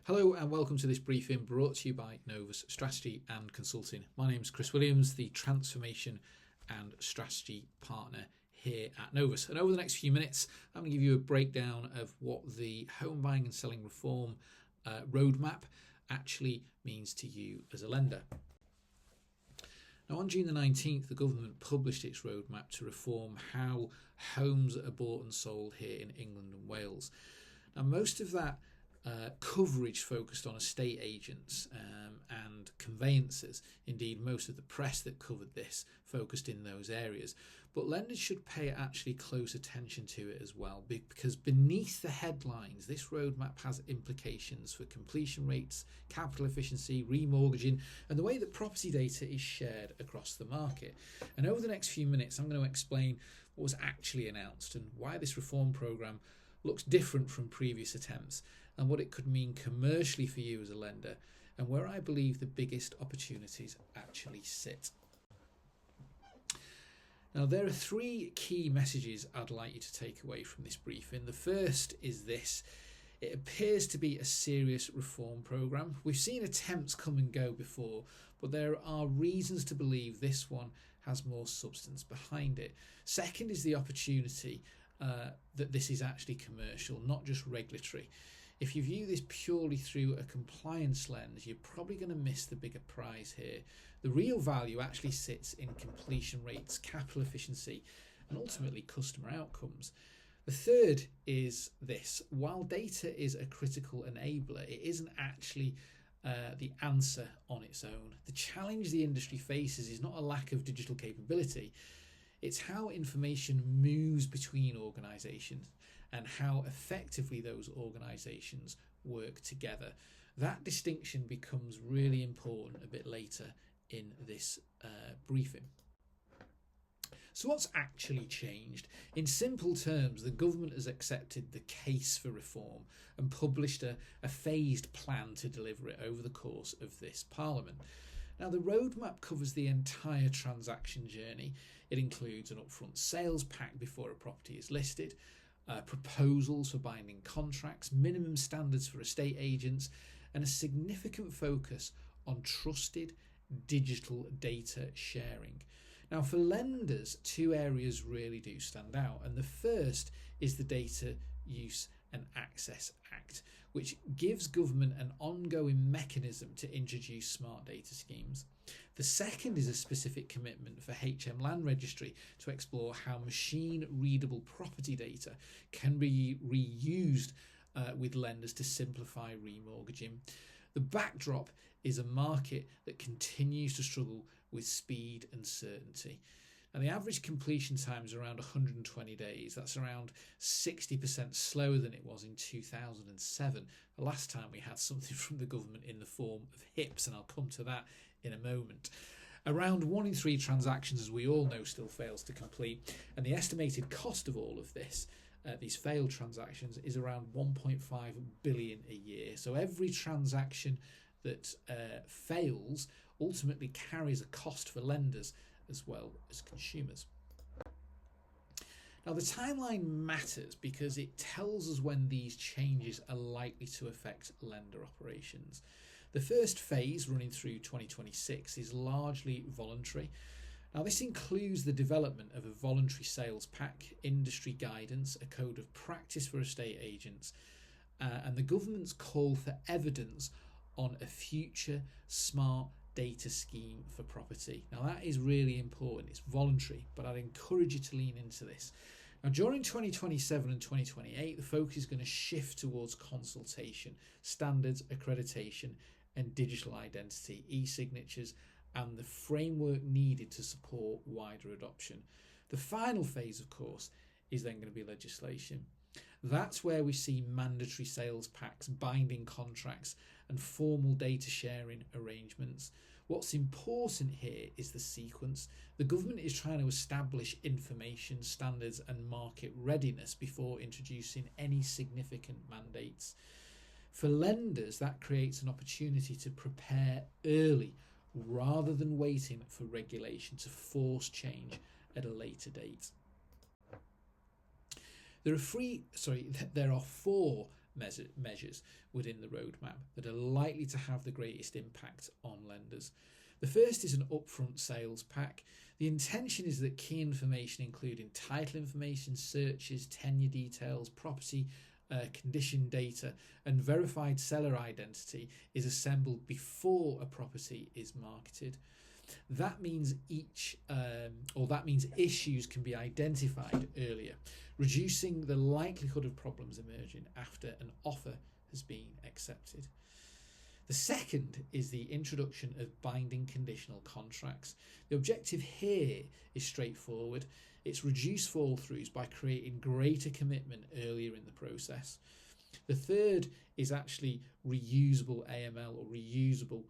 Hello and welcome to this briefing brought to you by Novus Strategy and Consulting. My name is Chris Williams, the Transformation and Strategy Partner here at Novus. And over the next few minutes, I'm going to give you a breakdown of what the home buying and selling reform roadmap actually means to you as a lender. Now, on June the 19th, the government published its roadmap to reform how homes are bought and sold here in England and Wales. Now, most of that coverage focused on estate agents and conveyancers. Indeed, most of the press that covered this focused in those areas. But lenders should pay actually close attention to it as well, because beneath the headlines, this roadmap has implications for completion rates, capital efficiency, remortgaging, and the way that property data is shared across the market. And over the next few minutes, I'm going to explain what was actually announced and why this reform programme looks different from previous attempts, and what it could mean commercially for you as a lender, and where I believe the biggest opportunities actually sit. Now, there are three key messages I'd like you to take away from this briefing. The first is this: it appears to be a serious reform programme. We've seen attempts come and go before, but there are reasons to believe this one has more substance behind it. Second is the opportunity that this is actually commercial, not just regulatory. If you view this purely through a compliance lens, you're probably going to miss the bigger prize here. The real value actually sits in completion rates, capital efficiency, and ultimately customer outcomes. The third is this: while data is a critical enabler, it isn't actually the answer on its own. The challenge the industry faces is not a lack of digital capability. It's how information moves between organisations and how effectively those organisations work together. That distinction becomes really important a bit later in this briefing. So what's actually changed? In simple terms, the government has accepted the case for reform and published a phased plan to deliver it over the course of this Parliament. Now, the roadmap covers the entire transaction journey. It includes an upfront sales pack before a property is listed, proposals for binding contracts, minimum standards for estate agents, and a significant focus on trusted digital data sharing. Now, for lenders, two areas really do stand out, and the first is the Data Use and Access Act, which gives government an ongoing mechanism to introduce smart data schemes. The second is a specific commitment for HM Land Registry to explore how machine-readable property data can be reused with lenders to simplify remortgaging. The backdrop is a market that continues to struggle with speed and certainty. And the average completion time is around 120 days. That's around 60% slower than it was in 2007, the last time we had something from the government in the form of HIPs, and I'll come to that in a moment. Around 1 in 3 transactions, as we all know, still fails to complete, and the estimated cost of all of this, these failed transactions, is around 1.5 billion a year. So every transaction that fails ultimately carries a cost for lenders as well as consumers. Now, the timeline matters because it tells us when these changes are likely to affect lender operations. The first phase, running through 2026, is largely voluntary. Now, this includes the development of a voluntary sales pack, industry guidance, a code of practice for estate agents, and the government's call for evidence on a future smart data scheme for property. Now, that is really important. It's voluntary, but I'd encourage you to lean into this. Now, during 2027 and 2028, the focus is going to shift towards consultation, standards, accreditation, and digital identity, e-signatures, and the framework needed to support wider adoption. The final phase, of course, is then going to be legislation. That's where we see mandatory sales packs, binding contracts, and formal data sharing arrangements. What's important here is the sequence. The government is trying to establish information standards and market readiness before introducing any significant mandates. For lenders, that creates an opportunity to prepare early rather than waiting for regulation to force change at a later date. There are four measures within the roadmap that are likely to have the greatest impact on lenders. The first is an upfront sales pack. The intention is that key information, including title information, searches, tenure details, property condition data, and verified seller identity, is assembled before a property is marketed. That means issues can be identified earlier, reducing the likelihood of problems emerging after an offer has been accepted. The second is the introduction of binding conditional contracts. The objective here is straightforward. It's reduce fall-throughs by creating greater commitment earlier in the process. The third is actually reusable AML or reusable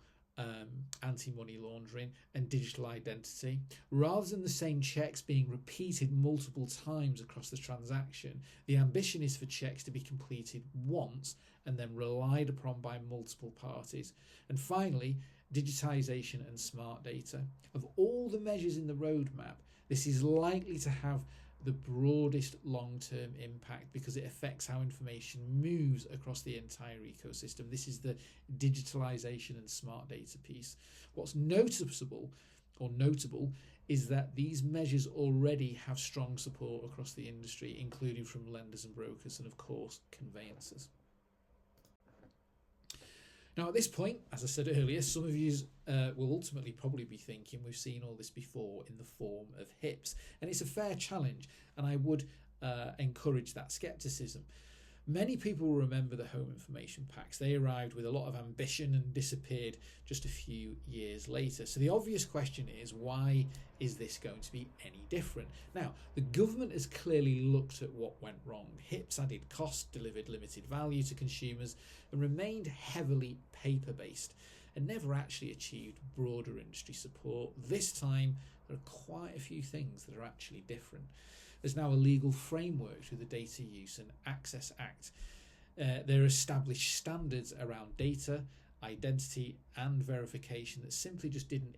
anti-money laundering and digital identity. Rather than the same checks being repeated multiple times across the transaction, the ambition is for checks to be completed once and then relied upon by multiple parties. And finally, digitization and smart data. Of all the measures in the roadmap, this is likely to have the broadest long-term impact because it affects how information moves across the entire ecosystem. This is the digitalization and smart data piece. What's noticeable or notable is that these measures already have strong support across the industry, including from lenders and brokers and, of course, conveyancers. Now, at this point, as I said earlier, some of you will ultimately probably be thinking we've seen all this before in the form of HIPs, and it's a fair challenge, and I would encourage that skepticism. Many people will remember the home information packs. They arrived with a lot of ambition and disappeared just a few years later. So the obvious question is, why is this going to be any different? Now, the government has clearly looked at what went wrong. HIPs added cost, delivered limited value to consumers, and remained heavily paper-based, and never actually achieved broader industry support. This time, there are quite a few things that are actually different. There's now a legal framework through the Data Use and Access Act. There are established standards around data, identity and verification that simply just didn't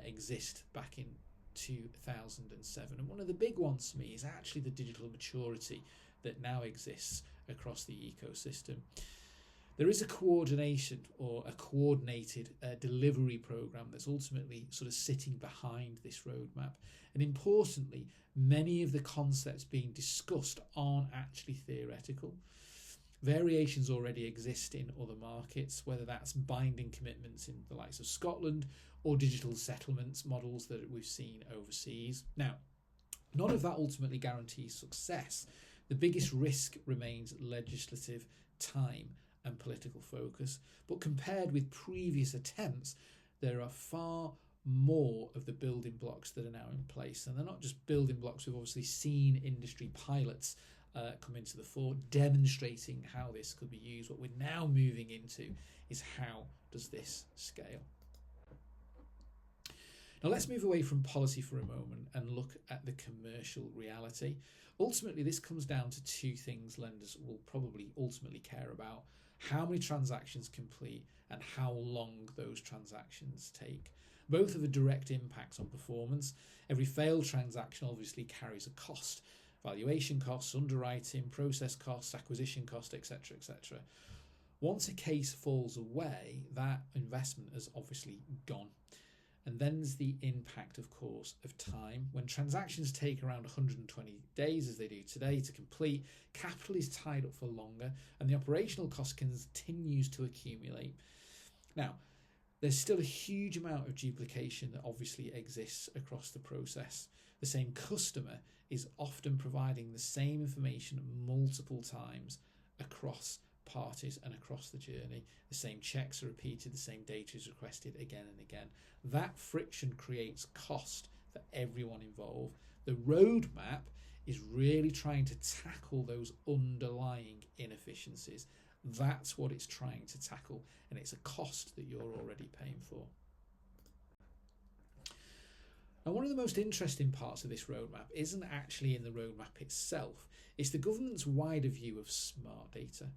exist back in 2007. And one of the big ones for me is actually the digital maturity that now exists across the ecosystem. There is a coordination or a coordinated delivery program that's ultimately sort of sitting behind this roadmap. And importantly, many of the concepts being discussed aren't actually theoretical. Variations already exist in other markets, whether that's binding commitments in the likes of Scotland or digital settlements models that we've seen overseas. Now, none of that ultimately guarantees success. The biggest risk remains legislative time and political focus, but compared with previous attempts, there are far more of the building blocks that are now in place, and they're not just building blocks. We've obviously seen industry pilots come into the fore demonstrating how this could be used. What we're now moving into is how does this scale. Now let's move away from policy for a moment and look at the commercial reality. Ultimately, this comes down to two things lenders will probably ultimately care about: how many transactions complete and how long those transactions take. Both have a direct impact on performance. Every failed transaction obviously carries a cost: valuation costs, underwriting, process costs, acquisition cost, etc., etc. Once a case falls away, that investment has obviously gone. And then there's the impact, of course, of time. When transactions take around 120 days, as they do today, to complete, capital is tied up for longer and the operational cost continues to accumulate. Now, there's still a huge amount of duplication that obviously exists across the process. The same customer is often providing the same information multiple times across parties and across the journey. The same checks are repeated, the same data is requested again and again. That friction creates cost for everyone involved. The roadmap is really trying to tackle those underlying inefficiencies. That's what it's trying to tackle, and it's a cost that you're already paying for. Now, one of the most interesting parts of this roadmap isn't actually in the roadmap itself. It's the government's wider view of smart data.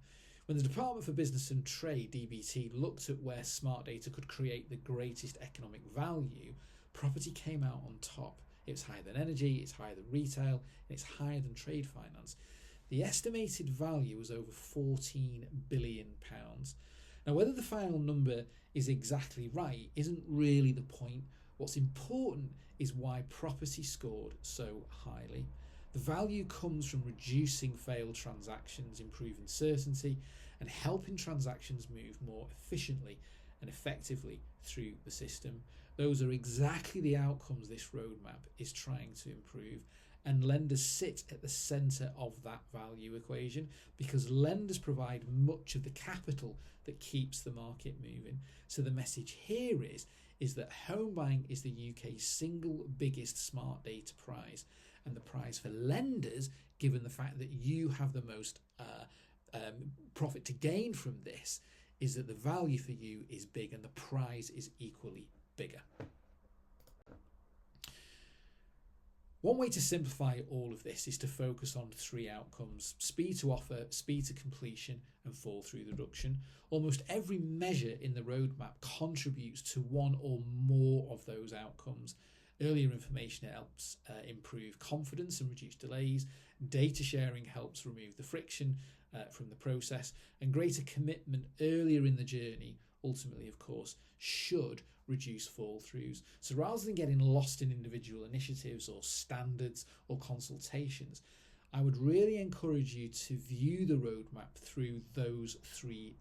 When the Department for Business and Trade, DBT, looked at where smart data could create the greatest economic value, property came out on top. It's higher than energy, it's higher than retail, and it's higher than trade finance. The estimated value was over £14 billion. Now, whether the final number is exactly right isn't really the point. What's important is why property scored so highly. The value comes from reducing failed transactions, improving certainty, and helping transactions move more efficiently and effectively through the system. Those are exactly the outcomes this roadmap is trying to improve, and lenders sit at the centre of that value equation because lenders provide much of the capital that keeps the market moving. So the message here is that home buying is the UK's single biggest smart data prize, and the prize for lenders, given the fact that you have the most profit to gain from this, is that the value for you is big and the prize is equally bigger. One way to simplify all of this is to focus on three outcomes: speed to offer, speed to completion, and fall through reduction. Almost every measure in the roadmap contributes to one or more of those outcomes. Earlier information helps improve confidence and reduce delays. Data sharing helps remove the friction from the process, and greater commitment earlier in the journey, ultimately, of course, should reduce fall throughs. So rather than getting lost in individual initiatives or standards or consultations, I would really encourage you to view the roadmap through those three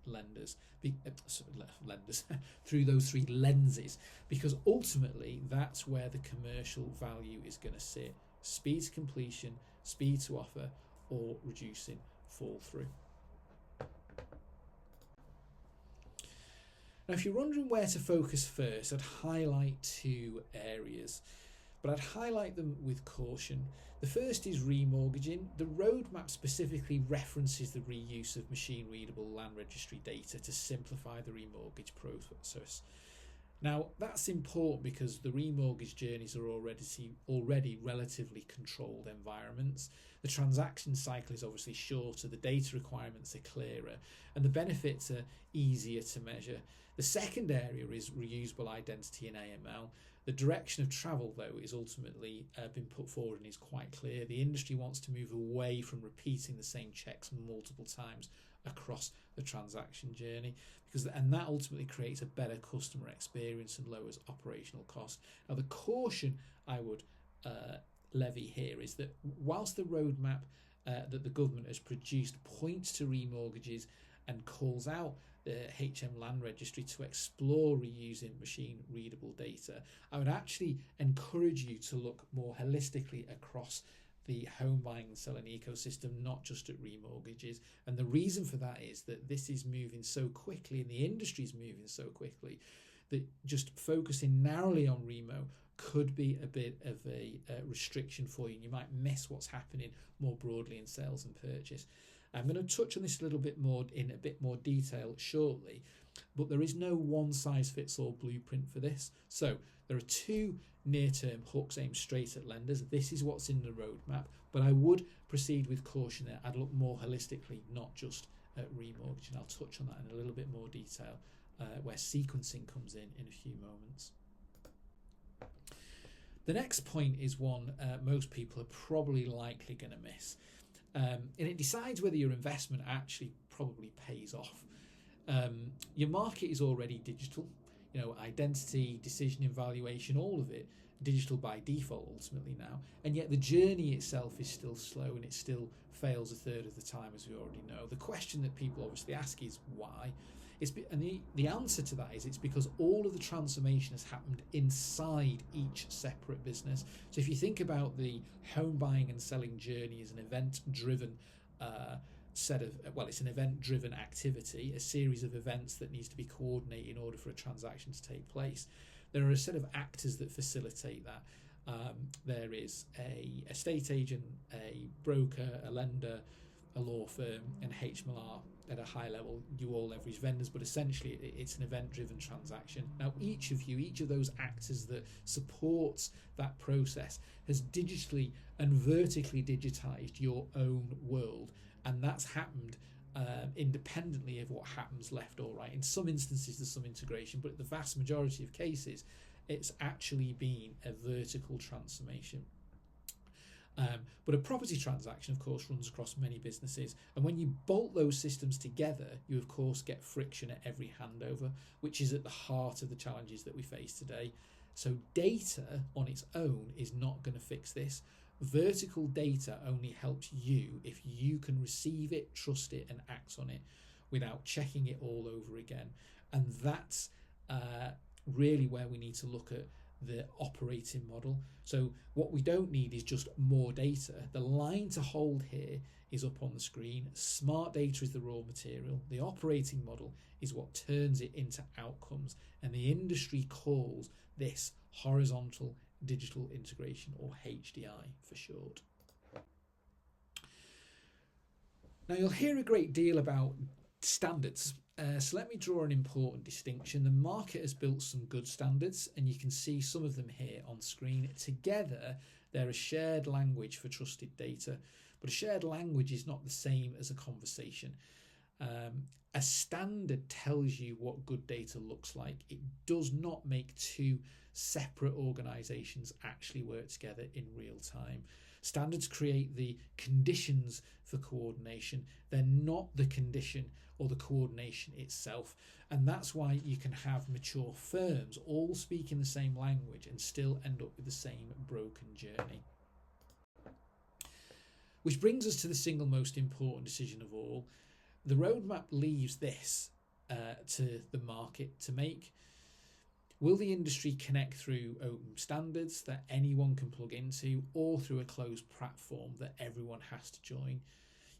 through those three lenses, because ultimately that's where the commercial value is going to sit: speed to completion, speed to offer, or reducing fall through. Now, if you're wondering where to focus first, I'd highlight two areas, but I'd highlight them with caution. The first is remortgaging. The roadmap specifically references the reuse of machine-readable land registry data to simplify the remortgage process. Now, that's important because the remortgage journeys are already relatively controlled environments. The transaction cycle is obviously shorter, the data requirements are clearer, and the benefits are easier to measure. The second area is reusable identity and AML. The direction of travel, though, is ultimately been put forward and is quite clear. The industry wants to move away from repeating the same checks multiple times across the transaction journey, and that ultimately creates a better customer experience and lowers operational cost. Now, the caution I would levy here is that whilst the roadmap that the government has produced points to remortgages and calls out the HM Land Registry to explore reusing machine-readable data, I would actually encourage you to look more holistically across the home buying and selling ecosystem, not just at remortgages. And the reason for that is that this is moving so quickly and the industry is moving so quickly that just focusing narrowly on remo could be a bit of a restriction for you, and you might miss what's happening more broadly in sales and purchase. I'm going to touch on this a little bit more in a bit more detail shortly, but there is no one-size-fits-all blueprint for this. So there are two near-term hooks aimed straight at lenders. This is what's in the roadmap, but I would proceed with caution there. I'd look more holistically, not just at remortgage, and I'll touch on that in a little bit more detail where sequencing comes in a few moments. The next point is one most people are probably likely going to miss. And it decides whether your investment actually probably pays off. Your market is already digital, identity, decision evaluation, all of it digital by default ultimately now, and yet the journey itself is still slow and it still fails a third of the time, as we already know. The question that people obviously ask is why? And the answer to that is it's because all of the transformation has happened inside each separate business. So if you think about the home buying and selling journey as an event-driven it's an event-driven activity, a series of events that needs to be coordinated in order for a transaction to take place. There are a set of actors that facilitate that. There is a estate agent, a broker, a lender, a law firm, and HMLR at a high level. You all leverage vendors, but essentially it's an event-driven transaction. Now, each of those actors that supports that process has digitally and vertically digitized your own world, and that's happened independently of what happens left or right. In some instances, there's some integration, but the vast majority of cases, it's actually been a vertical transformation. But a property transaction, of course, runs across many businesses. And when you bolt those systems together, you, of course, get friction at every handover, which is at the heart of the challenges that we face today. So data on its own is not going to fix this. Vertical data only helps you if you can receive it, trust it, and act on it without checking it all over again. And that's really where we need to look at the operating model. So what we don't need is just more data. The line to hold here is up on the screen. Smart data is the raw material. The operating model is what turns it into outcomes. And the industry calls this horizontal digital integration, or HDI for short. Now you'll hear a great deal about standards. So let me draw an important distinction. The market has built some good standards, and you can see some of them here on screen. Together, they're a shared language for trusted data, but a shared language is not the same as a conversation. A standard tells you what good data looks like. It does not make two separate organisations actually work together in real time. Standards create the conditions for coordination. They're not the condition or the coordination itself. And that's why you can have mature firms all speaking the same language and still end up with the same broken journey. Which brings us to the single most important decision of all. The roadmap leaves this to the market to make. Will the industry connect through open standards that anyone can plug into, or through a closed platform that everyone has to join?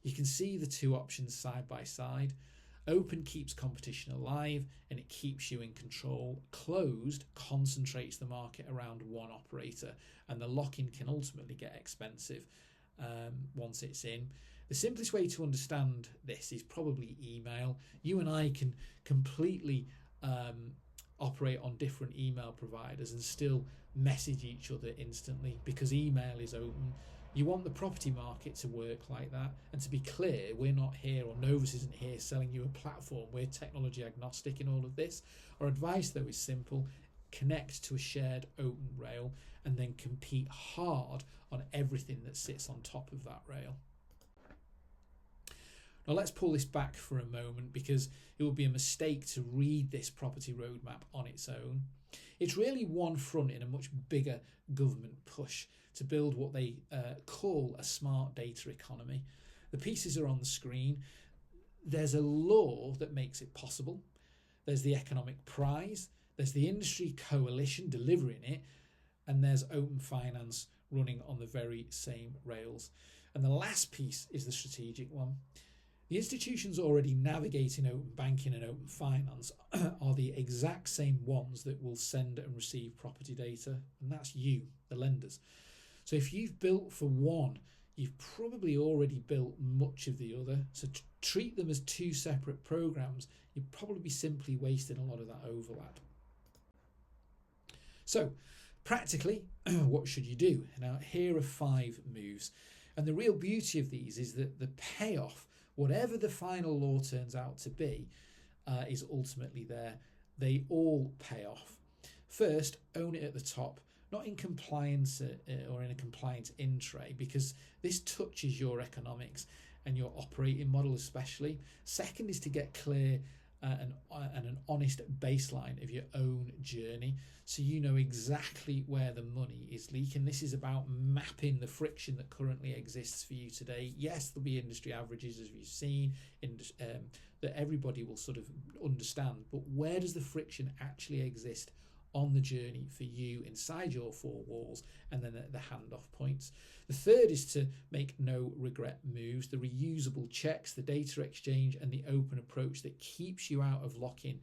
You can see the two options side by side. Open keeps competition alive and it keeps you in control. Closed concentrates the market around one operator, and the lock-in can ultimately get expensive once it's in. The simplest way to understand this is probably email. You and I can completely operate on different email providers and still message each other instantly because email is open. You want the property market to work like that. And to be clear, we're not here, or Novus isn't here selling you a platform. We're technology agnostic in all of this. Our advice, though, is simple. Connect to a shared open rail and then compete hard on everything that sits on top of that rail. Now let's pull this back for a moment, because it would be a mistake to read this property roadmap on its own. It's really one front in a much bigger government push to build what they call a smart data economy. The pieces are on the screen. There's a law that makes it possible. There's the economic prize. There's the industry coalition delivering it. And there's open finance running on the very same rails. And the last piece is the strategic one. The institutions already navigating open banking and open finance are the exact same ones that will send and receive property data, and that's you, the lenders. So if you've built for one, you've probably already built much of the other. So to treat them as two separate programs, you'd probably be simply wasting a lot of that overlap. So practically, what should you do? Now, here are 5 moves. And the real beauty of these is that the payoff, whatever the final law turns out to be, is ultimately there. They all pay off. First, own it at the top, not in compliance or in a compliance in tray, because this touches your economics and your operating model especially. Second is to get clear and an honest baseline of your own journey, so you know exactly where the money is leaking. This is about mapping the friction that currently exists for you today. Yes, there'll be industry averages, as you've seen, that everybody will sort of understand, but where does the friction actually exist on the journey for you inside your 4 walls, and then at the handoff points? The third is to make no regret moves, the reusable checks, the data exchange, and the open approach that keeps you out of lock-in.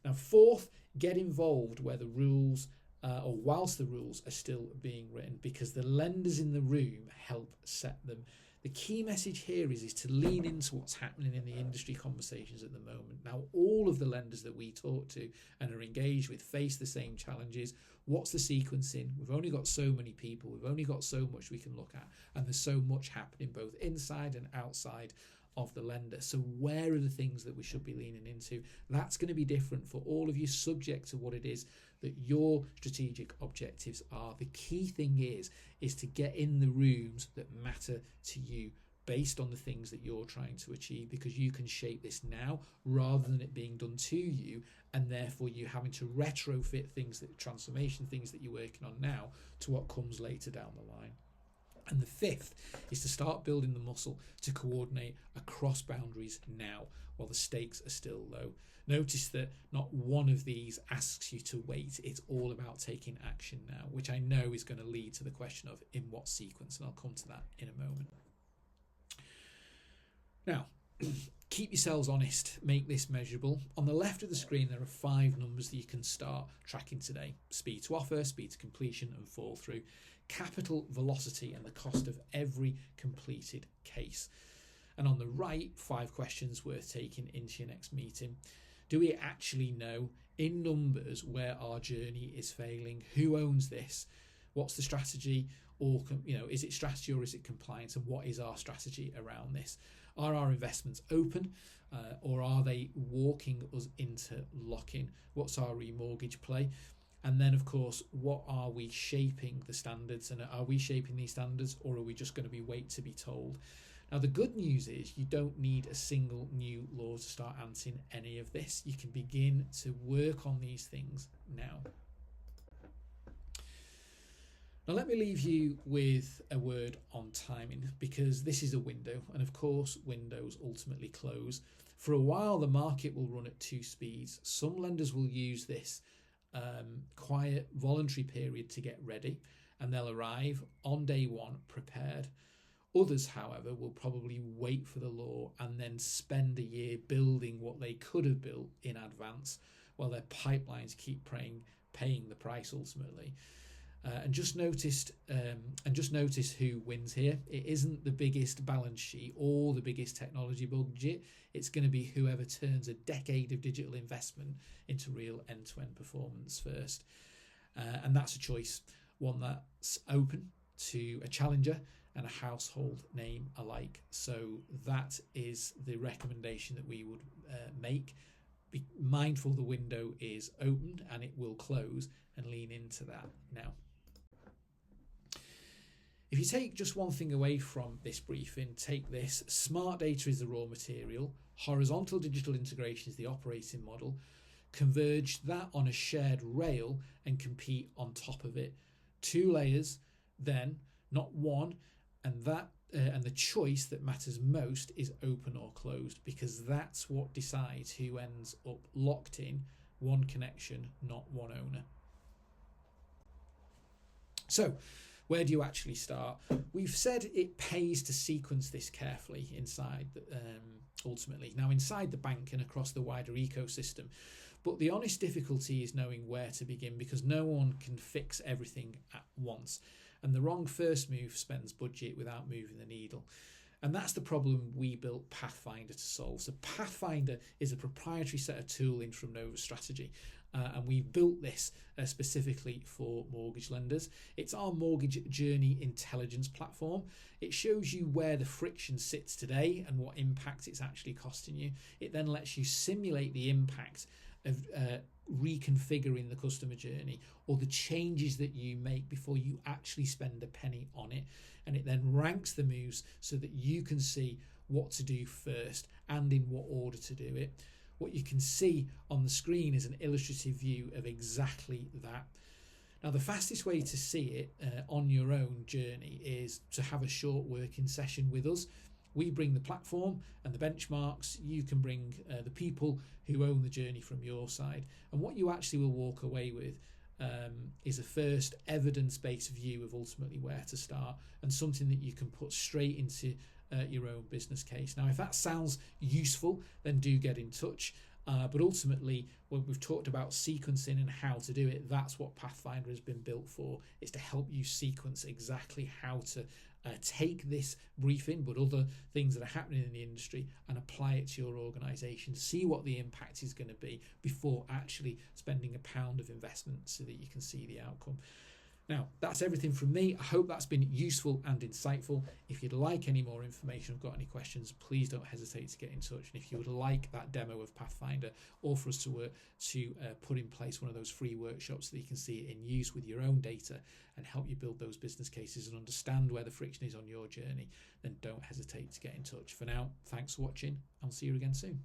Now, fourth, get involved where the rules or whilst the rules are still being written, because the lenders in the room help set them. The key message here is to lean into what's happening in the industry conversations at the moment. Now, all of the lenders that we talk to and are engaged with face the same challenges. What's the sequencing? We've only got so many people. We've only got so much we can look at. And there's so much happening both inside and outside of the lender. So where are the things that we should be leaning into? That's going to be different for all of you, subject to what it is that your strategic objectives are. The key thing is to get in the rooms that matter to you, based on the things that you're trying to achieve, because you can shape this now rather than it being done to you, and therefore you having to retrofit things, that transformation things that you're working on now, to what comes later down the line. And the fifth is to start building the muscle to coordinate across boundaries now while the stakes are still low. Notice that not one of these asks you to wait. It's all about taking action now, which I know is going to lead to the question of in what sequence, and I'll come to that in a moment. Now, keep yourselves honest, make this measurable. On the left of the screen, there are 5 numbers that you can start tracking today: speed to offer, speed to completion and fall through, capital velocity, and the cost of every completed case. And on the right, 5 questions worth taking into your next meeting. Do we actually know in numbers where our journey is failing? Who owns this? What's the strategy? Or, is it strategy or is it compliance? And what is our strategy around this? Are our investments open, or are they walking us into lock-in? What's our remortgage play? And then, of course, what are we shaping the standards? And are we shaping these standards, or are we just going to be wait to be told? Now, the good news is you don't need a single new law to start answering any of this. You can begin to work on these things now. Now, let me leave you with a word on timing, because this is a window, and of course windows ultimately close. For a while the market will run at 2 speeds. Some lenders will use this quiet voluntary period to get ready, and they'll arrive on day 1 prepared. Others, however, will probably wait for the law and then spend a year building what they could have built in advance, while their pipelines keep paying the price ultimately. And just notice who wins here. It isn't the biggest balance sheet or the biggest technology budget. It's going to be whoever turns a decade of digital investment into real end-to-end performance first. And that's a choice, one that's open to a challenger and a household name alike. So that is the recommendation that we would make. Be mindful the window is open and it will close, and lean into that now. If you take just one thing away from this briefing, take this: smart data is the raw material, horizontal digital integration is the operating model, converge that on a shared rail and compete on top of it. 2 layers then, not one, and the choice that matters most is open or closed, because that's what decides who ends up locked in. One connection, not one owner. So, where do you actually start? We've said it pays to sequence this carefully inside, ultimately. Now, inside the bank and across the wider ecosystem. But the honest difficulty is knowing where to begin, because no one can fix everything at once. And the wrong first move spends budget without moving the needle. And that's the problem we built Pathfinder to solve. So Pathfinder is a proprietary set of tooling from Novus Strategy. And we've built this specifically for mortgage lenders. It's our mortgage journey intelligence platform. It shows you where the friction sits today and what impact it's actually costing you. It then lets you simulate the impact of reconfiguring the customer journey, or the changes that you make before you actually spend a penny on it. And it then ranks the moves so that you can see what to do first and in what order to do it. What you can see on the screen is an illustrative view of exactly that. Now, the fastest way to see it on your own journey is to have a short working session with us. We bring the platform and the benchmarks. You can bring the people who own the journey from your side. And what you actually will walk away with is a first evidence-based view of ultimately where to start, and something that you can put straight into your own business case. Now, if that sounds useful, then do get in touch. But ultimately, when we've talked about sequencing and how to do it, that's what Pathfinder has been built for, is to help you sequence exactly how to take this briefing, but other things that are happening in the industry, and apply it to your organisation. See what the impact is going to be before actually spending £1 of investment, so that you can see the outcome. Now, that's everything from me. I hope that's been useful and insightful. If you'd like any more information or got any questions, please don't hesitate to get in touch. And if you would like that demo of Pathfinder, or for us to work to put in place one of those free workshops that you can see it in use with your own data and help you build those business cases and understand where the friction is on your journey, then don't hesitate to get in touch. For now, thanks for watching. I'll see you again soon.